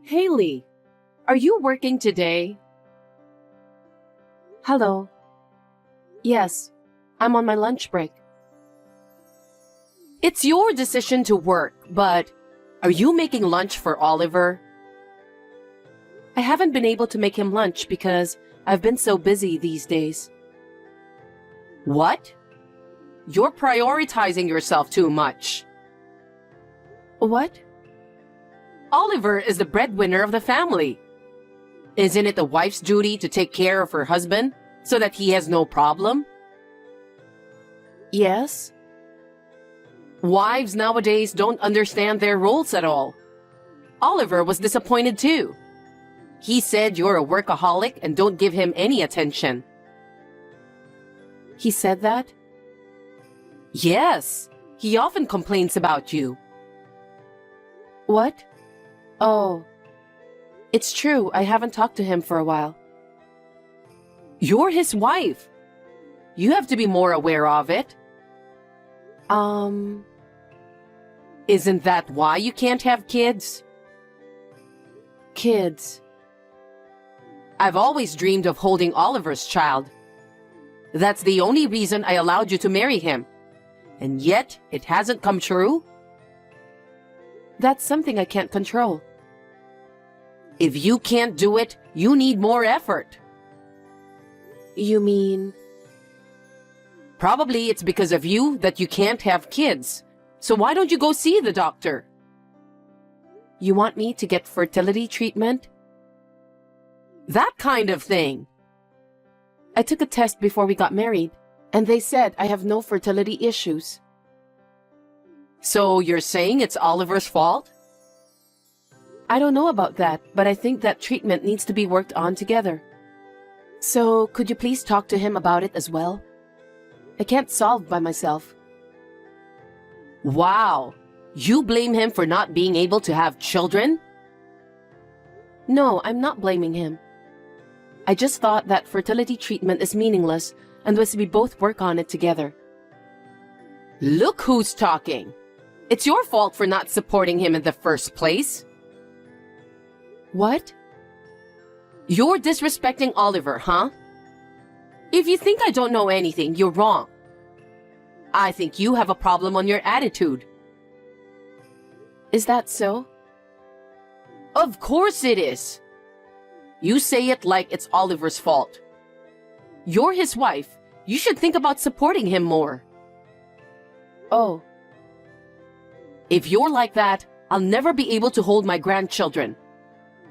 Haley, are you working today? Hello. Yes, I'm on my lunch break. It's your decision to work, but are you making lunch for Oliver? I haven't been able to make him lunch because I've been so busy these days. What? You're prioritizing yourself too much. What? Oliver is the breadwinner of the family. Isn't it the wife's duty to take care of her husband so that he has no problem? Yes. Wives nowadays don't understand their roles at all. Oliver was disappointed too. He said you're a workaholic and don't give him any attention. He said that? Yes. He often complains about you. What? Oh. It's true, I haven't talked to him for a while. You're his wife. You have to be more aware of it. Isn't that why you can't have kids? Kids. I've always dreamed of holding Oliver's child. That's the only reason I allowed you to marry him. And yet, it hasn't come true? That's something I can't control. If you can't do it, you need more effort. You mean? Probably it's because of you that you can't have kids. So why don't you go see the doctor? You want me to get fertility treatment? That kind of thing. I took a test before we got married, and they said I have no fertility issues. So you're saying it's Oliver's fault? I don't know about that, but I think that treatment needs to be worked on together. So could you please talk to him about it as well? I can't solve by myself. Wow! You blame him for not being able to have children? No, I'm not blaming him. I just thought that fertility treatment is meaningless unless we both work on it together. Look who's talking! It's your fault for not supporting him in the first place. What? You're disrespecting Oliver, huh? If you think I don't know anything, you're wrong. I think you have a problem on your attitude. Is that so? Of course it is. You say it like it's Oliver's fault. You're his wife. You should think about supporting him more. Oh. If you're like that, I'll never be able to hold my grandchildren.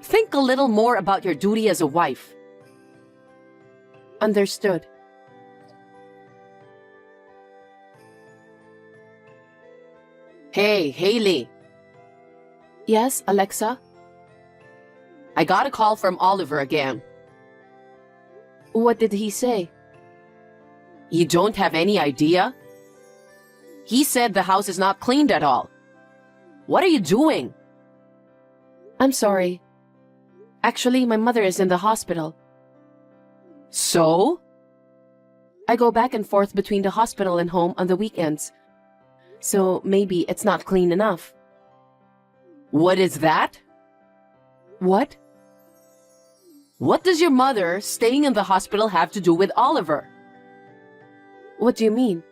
Think a little more about your duty as a wife. Understood. Hey, Haley. Yes, Alexa? I got a call from Oliver again. What did he say? You don't have any idea? He said the house is not cleaned at all. What are you doing? I'm sorry. Actually, my mother is in the hospital. So? I go back and forth between the hospital and home on the weekends. So maybe it's not clean enough. What is that? What? What does your mother staying in the hospital have to do with Oliver? What do you mean?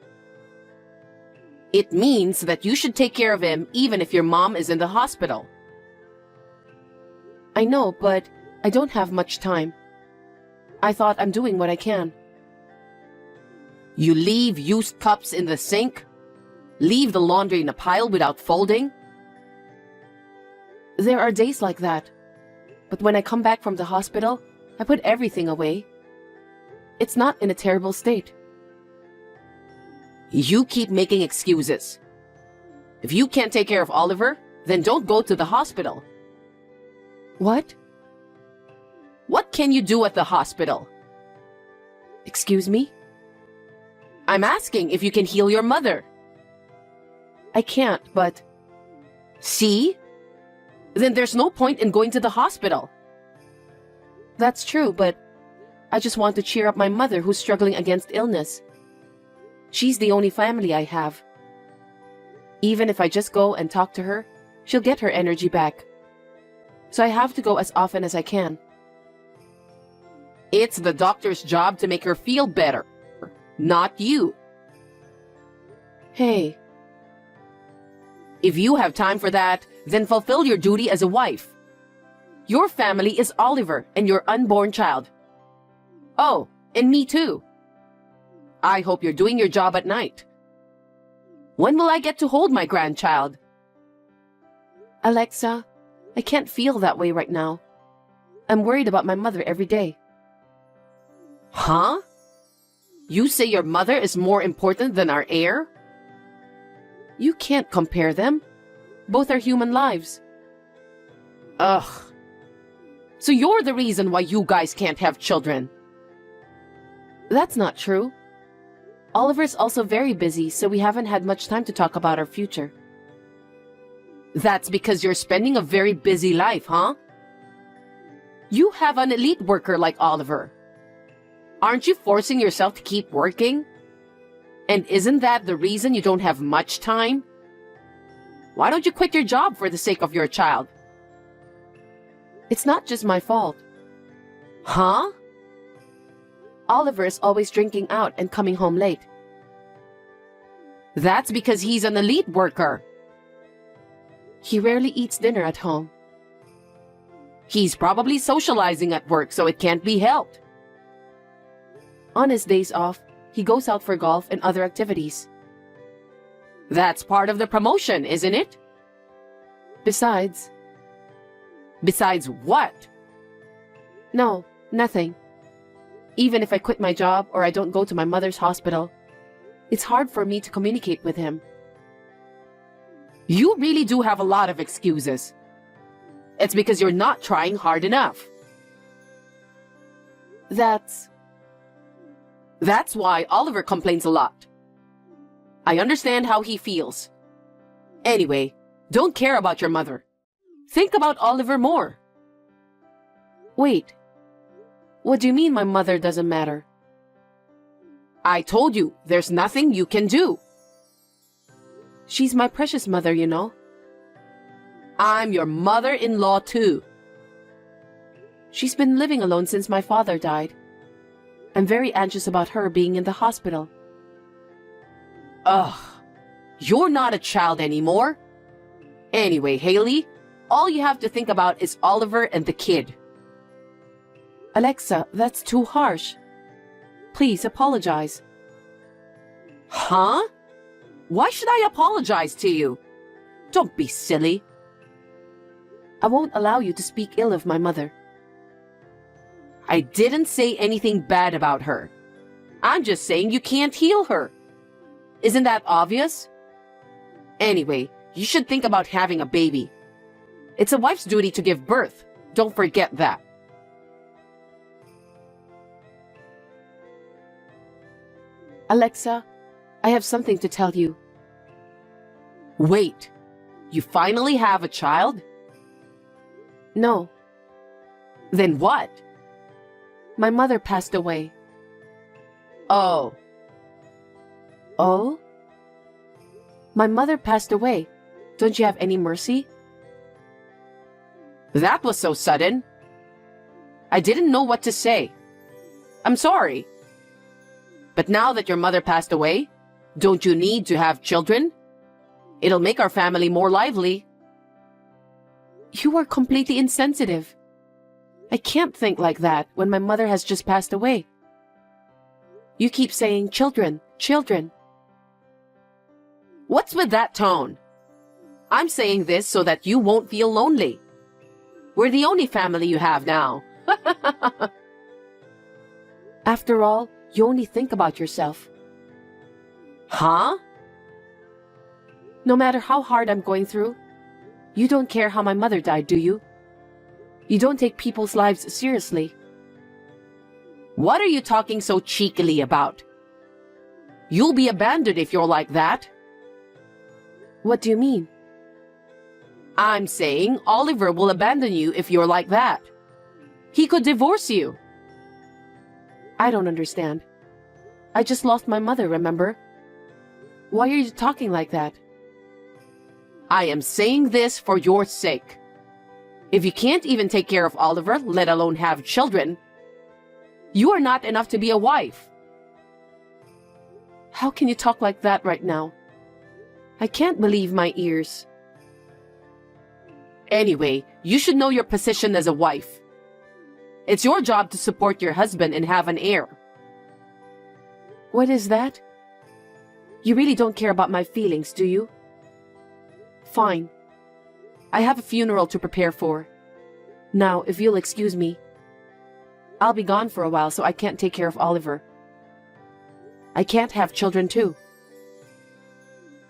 It means that you should take care of him even if your mom is in the hospital. I know, but I don't have much time. I thought I'm doing what I can. You leave used cups in the sink? Leave the laundry in a pile without folding? There are days like that. But when I come back from the hospital, I put everything away. It's not in a terrible state. You keep making excuses. If you can't take care of Oliver, then don't go to the hospital. What? What can you do at the hospital? Excuse me? I'm asking if you can heal your mother. I can't, but... See? Then there's no point in going to the hospital. That's true, but I just want to cheer up my mother who's struggling against illness. She's the only family I have. Even if I just go and talk to her, she'll get her energy back. so I have to go as often as I can. It's the doctor's job to make her feel better, not you. Hey. If you have time for that, then fulfill your duty as a wife. Your family is Oliver and your unborn child. Oh, and me too. I hope you're doing your job at night. When will I get to hold my grandchild? Alexa, I can't feel that way right now. I'm worried about my mother every day. Huh? You say your mother is more important than our heir? You can't compare them. Both are human lives. Ugh. So you're the reason why you guys can't have children. That's not true. Oliver's also very busy, so we haven't had much time to talk about our future. That's because you're spending a very busy life, huh? You have an elite worker like Oliver. Aren't you forcing yourself to keep working? And isn't that the reason you don't have much time? Why don't you quit your job for the sake of your child? It's not just my fault. Huh? Oliver is always drinking out and coming home late. That's because he's an elite worker. He rarely eats dinner at home. He's probably socializing at work, so it can't be helped. On his days off, he goes out for golf and other activities. That's part of the promotion, isn't it? Besides what? No, nothing. Even if I quit my job or I don't go to my mother's hospital, it's hard for me to communicate with him. You really do have a lot of excuses. It's because you're not trying hard enough. That's why Oliver complains a lot. I understand how he feels. Anyway, don't care about your mother. Think about Oliver more. Wait. What do you mean my mother doesn't matter? I told you, there's nothing you can do. She's my precious mother, you know. I'm your mother-in-law too. She's been living alone since my father died. I'm very anxious about her being in the hospital. Ugh, you're not a child anymore. Anyway, Haley, all you have to think about is Oliver and the kid. Alexa, that's too harsh. Please apologize. Huh? Why should I apologize to you? Don't be silly. I won't allow you to speak ill of my mother. I didn't say anything bad about her. I'm just saying you can't heal her. Isn't that obvious? Anyway, you should think about having a baby. It's a wife's duty to give birth. Don't forget that. Alexa, I have something to tell you. Wait, you finally have a child? No. Then what? My mother passed away. Oh. Oh? My mother passed away. Don't you have any mercy? That was so sudden. I didn't know what to say. I'm sorry. But now that your mother passed away, don't you need to have children? It'll make our family more lively. You are completely insensitive. I can't think like that when my mother has just passed away. You keep saying children, children. What's with that tone? I'm saying this so that you won't feel lonely. We're the only family you have now. After all, you only think about yourself. Huh? No matter how hard I'm going through, you don't care how my mother died, do you? You don't take people's lives seriously. What are you talking so cheekily about? You'll be abandoned if you're like that. What do you mean? I'm saying Oliver will abandon you if you're like that. He could divorce you. I don't understand. I just lost my mother, remember? Why are you talking like that? I am saying this for your sake. If you can't even take care of Oliver, let alone have children, you are not enough to be a wife. How can you talk like that right now? I can't believe my ears. Anyway, you should know your position as a wife. It's your job to support your husband and have an heir. What is that? You really don't care about my feelings, do you? Fine. I have a funeral to prepare for. Now, if you'll excuse me, I'll be gone for a while, so I can't take care of Oliver. I can't have children too.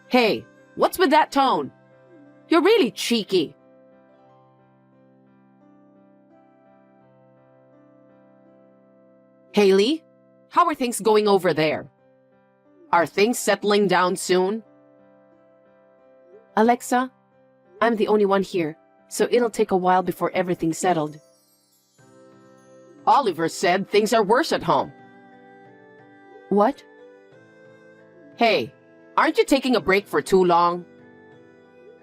Hey, what's with that tone? You're really cheeky. Haley, how are things going over there? Are things settling down soon? Alexa, I'm the only one here, so it'll take a while before everything's settled. Oliver said things are worse at home. What? Hey, aren't you taking a break for too long?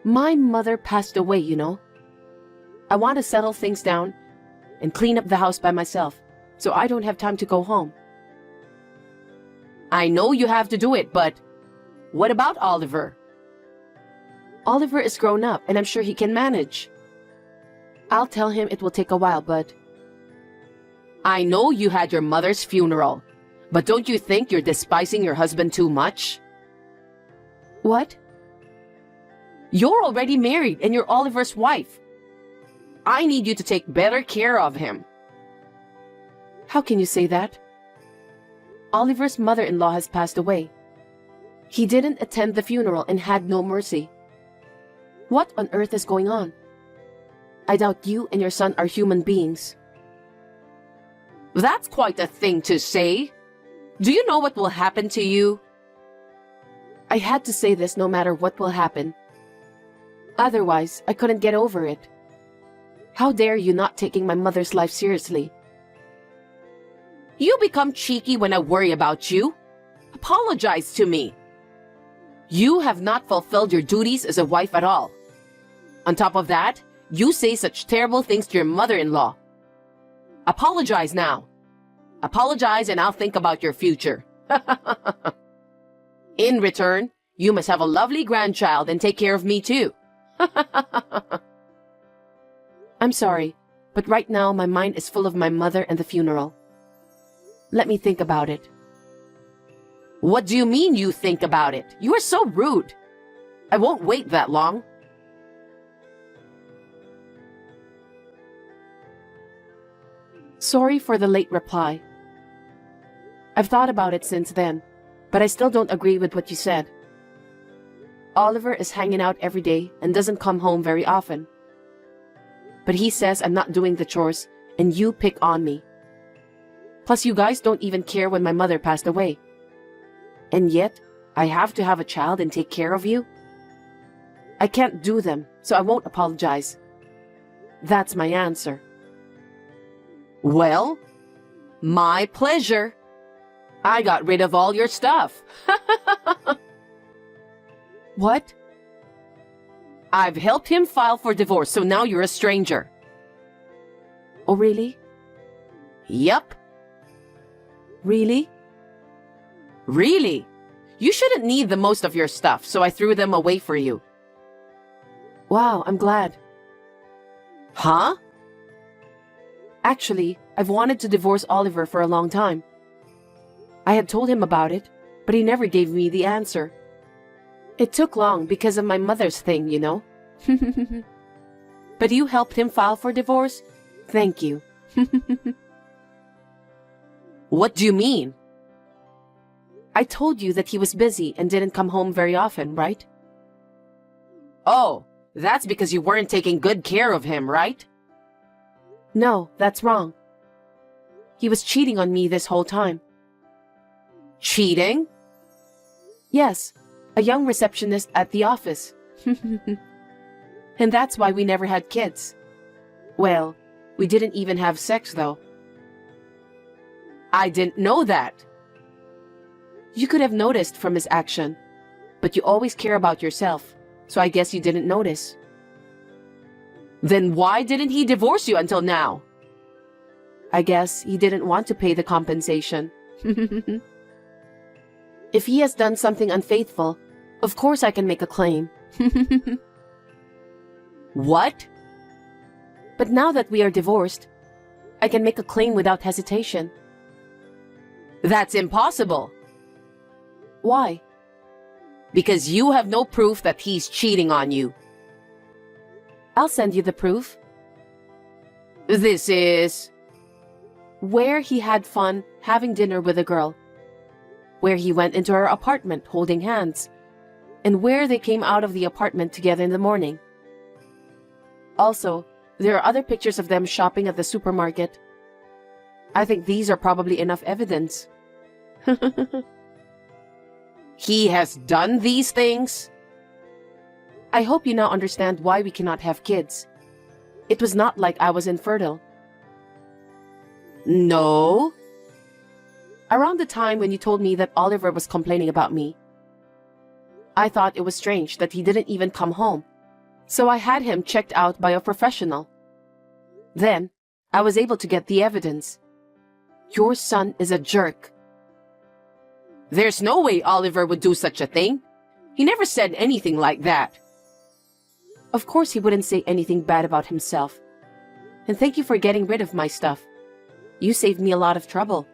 My mother passed away, you know. I want to settle things down and clean up the house by myself, so I don't have time to go home. I know you have to do it, but what about Oliver? Oliver is grown up, and I'm sure he can manage. I'll tell him it will take a while, but... I know you had your mother's funeral, but don't you think you're despising your husband too much? What? You're already married, and you're Oliver's wife. I need you to take better care of him. How can you say that? Oliver's mother-in-law has passed away. He didn't attend the funeral and had no mercy. What on earth is going on? I doubt you and your son are human beings. That's quite a thing to say. Do you know what will happen to you? I had to say this no matter what will happen. Otherwise, I couldn't get over it. How dare you not taking my mother's life seriously? You become cheeky when I worry about you. Apologize to me. You have not fulfilled your duties as a wife at all. On top of that, you say such terrible things to your mother-in-law. Apologize now. Apologize and I'll think about your future. In return, you must have a lovely grandchild and take care of me too. I'm sorry, but right now my mind is full of my mother and the funeral. Let me think about it. What do you mean you think about it? You are so rude. I won't wait that long. Sorry for the late reply. I've thought about it since then, but I still don't agree with what you said. Oliver is hanging out every day and doesn't come home very often. But he says I'm not doing the chores and you pick on me. Plus, you guys don't even care when my mother passed away. And yet, I have to have a child and take care of you? I can't do them, so I won't apologize. That's my answer. Well, my pleasure. I got rid of all your stuff. What? I've helped him file for divorce, so now you're a stranger. Oh, really? Yep. Really? Really? You shouldn't need the most of your stuff, so I threw them away for you. Wow, I'm glad. Huh? Actually, I've wanted to divorce Oliver for a long time. I had told him about it, but he never gave me the answer. It took long because of my mother's thing, you know. But you helped him file for divorce? Thank you. What do you mean? I told you that he was busy and didn't come home very often, right? Oh, that's because you weren't taking good care of him, right? No, that's wrong. He was cheating on me this whole time. Cheating? Yes, a young receptionist at the office. And that's why we never had kids. Well, we didn't even have sex, though. I didn't know that. You could have noticed from his action, but you always care about yourself, so I guess you didn't notice. Then why didn't he divorce you until now? I guess he didn't want to pay the compensation. If he has done something unfaithful, of course I can make a claim. What? But now that we are divorced, I can make a claim without hesitation. That's impossible. Why? Because you have no proof that he's cheating on you. I'll send you the proof. This is... where he had fun having dinner with a girl, where he went into her apartment holding hands, and where they came out of the apartment together in the morning. Also, there are other pictures of them shopping at the supermarket. I think these are probably enough evidence. He has done these things? I hope you now understand why we cannot have kids. It was not like I was infertile. No? Around the time when you told me that Oliver was complaining about me, I thought it was strange that he didn't even come home, so I had him checked out by a professional. Then, I was able to get the evidence. Your son is a jerk. There's no way Oliver would do such a thing. He never said anything like that. Of course he wouldn't say anything bad about himself. And thank you for getting rid of my stuff. You saved me a lot of trouble.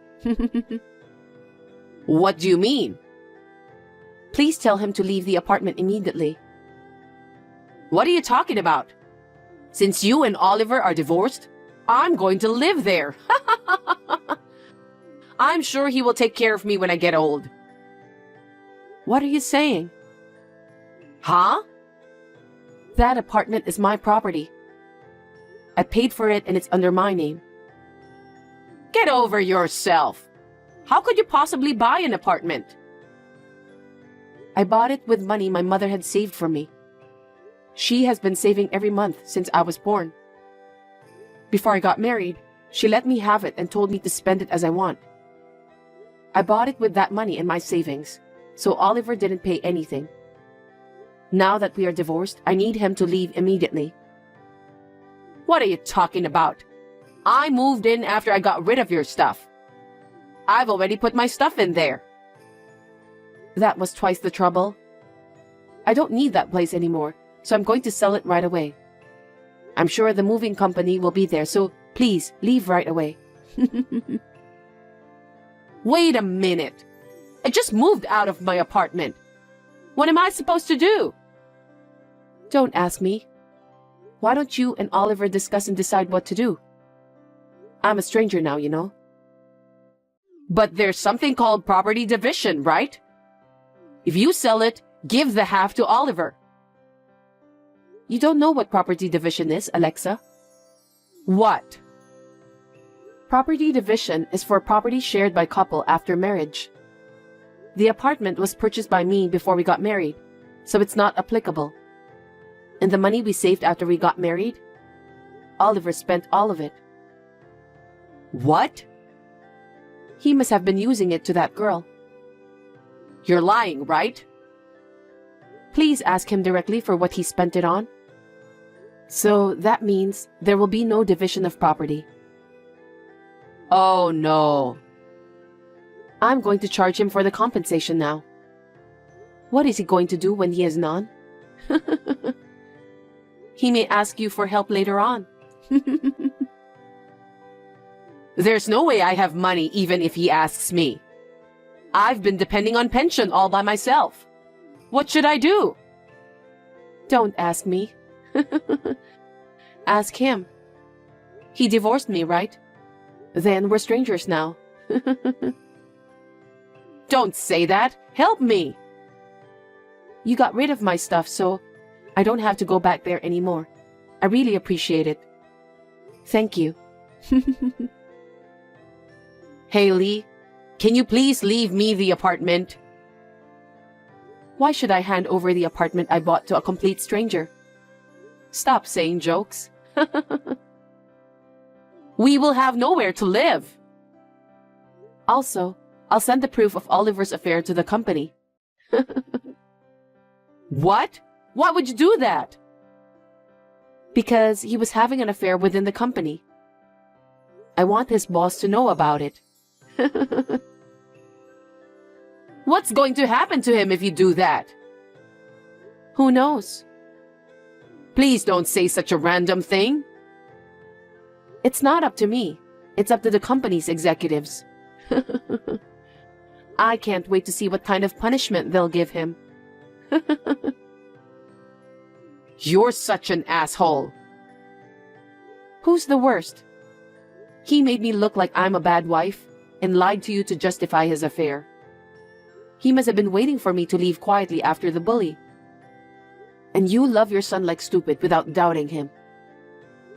What do you mean? Please tell him to leave the apartment immediately. What are you talking about? Since you and Oliver are divorced, I'm going to live there. I'm sure he will take care of me when I get old. What are you saying? Huh? That apartment is my property. I paid for it and it's under my name. Get over yourself. How could you possibly buy an apartment? I bought it with money my mother had saved for me. She has been saving every month since I was born. Before I got married, she let me have it and told me to spend it as I want. I bought it with that money and my savings, so Oliver didn't pay anything. Now that we are divorced, I need him to leave immediately. What are you talking about? I moved in after I got rid of your stuff. I've already put my stuff in there. That was twice the trouble. I don't need that place anymore, so I'm going to sell it right away. I'm sure the moving company will be there, so please leave right away. Wait a minute. I just moved out of my apartment. What am I supposed to do? Don't ask me. Why don't you and Oliver discuss and decide what to do? I'm a stranger now, you know. But there's something called property division, right? If you sell it, give the half to Oliver. You don't know what property division is, Alexa. What? Property division is for property shared by couple after marriage. The apartment was purchased by me before we got married, so it's not applicable. And the money we saved after we got married, Oliver spent all of it. What? He must have been using it to that girl. You're lying, right? Please ask him directly for what he spent it on. So that means there will be no division of property. Oh no. I'm going to charge him for the compensation now. What is he going to do when he has none? He may ask you for help later on. There's no way I have money even if he asks me. I've been depending on pension all by myself. What should I do? Don't ask me. Ask him. He divorced me, right? Then we're strangers now. Don't say that. Help me. You got rid of my stuff, so I don't have to go back there anymore. I really appreciate it. Thank you. Haley, can you please leave me the apartment? Why should I hand over the apartment I bought to a complete stranger? Stop saying jokes. We will have nowhere to live. Also, I'll send the proof of Oliver's affair to the company. What? Why would you do that? Because he was having an affair within the company. I want his boss to know about it. What's going to happen to him if you do that? Who knows? Please don't say such a random thing. It's not up to me. It's up to the company's executives. I can't wait to see what kind of punishment they'll give him. You're such an asshole. Who's the worst? He made me look like I'm a bad wife and lied to you to justify his affair. He must have been waiting for me to leave quietly after the bully. And you love your son like stupid without doubting him.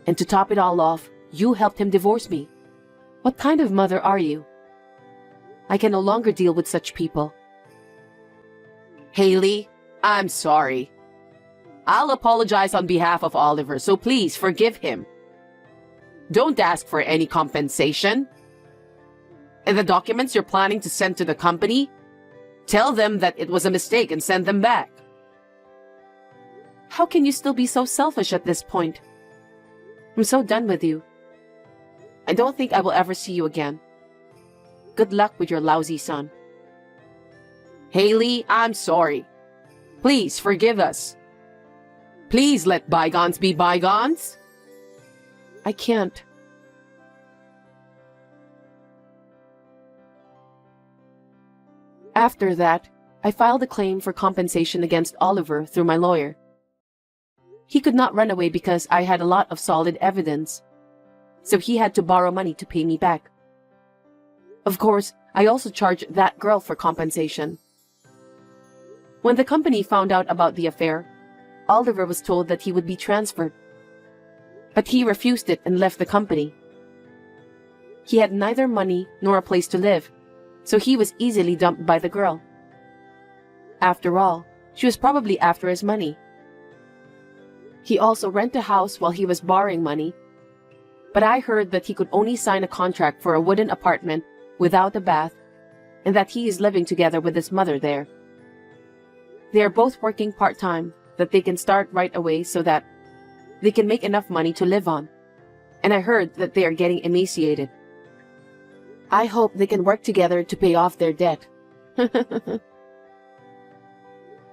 And to top it all off, you helped him divorce me. What kind of mother are you? I can no longer deal with such people. Haley, I'm sorry. I'll apologize on behalf of Oliver, so please forgive him. Don't ask for any compensation. And the documents you're planning to send to the company, tell them that it was a mistake and send them back. How can you still be so selfish at this point? I'm so done with you. I don't think I will ever see you again. Good luck with your lousy son. Haley, I'm sorry. Please forgive us. Please let bygones be bygones. I can't. After that, I filed a claim for compensation against Oliver through my lawyer. He could not run away because I had a lot of solid evidence, so he had to borrow money to pay me back. Of course, I also charged that girl for compensation. When the company found out about the affair, Oliver was told that he would be transferred. But he refused it and left the company. He had neither money nor a place to live, so he was easily dumped by the girl. After all, she was probably after his money. He also rented a house while he was borrowing money, but I heard that he could only sign a contract for a wooden apartment without a bath, and that he is living together with his mother there. They are both working part-time, that they can start right away so that they can make enough money to live on. And I heard that they are getting emaciated. I hope they can work together to pay off their debt.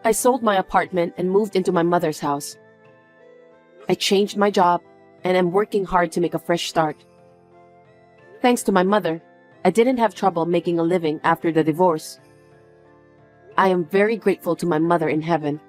I sold my apartment and moved into my mother's house. I changed my job and am working hard to make a fresh start. Thanks to my mother, I didn't have trouble making a living after the divorce. I am very grateful to my mother in heaven.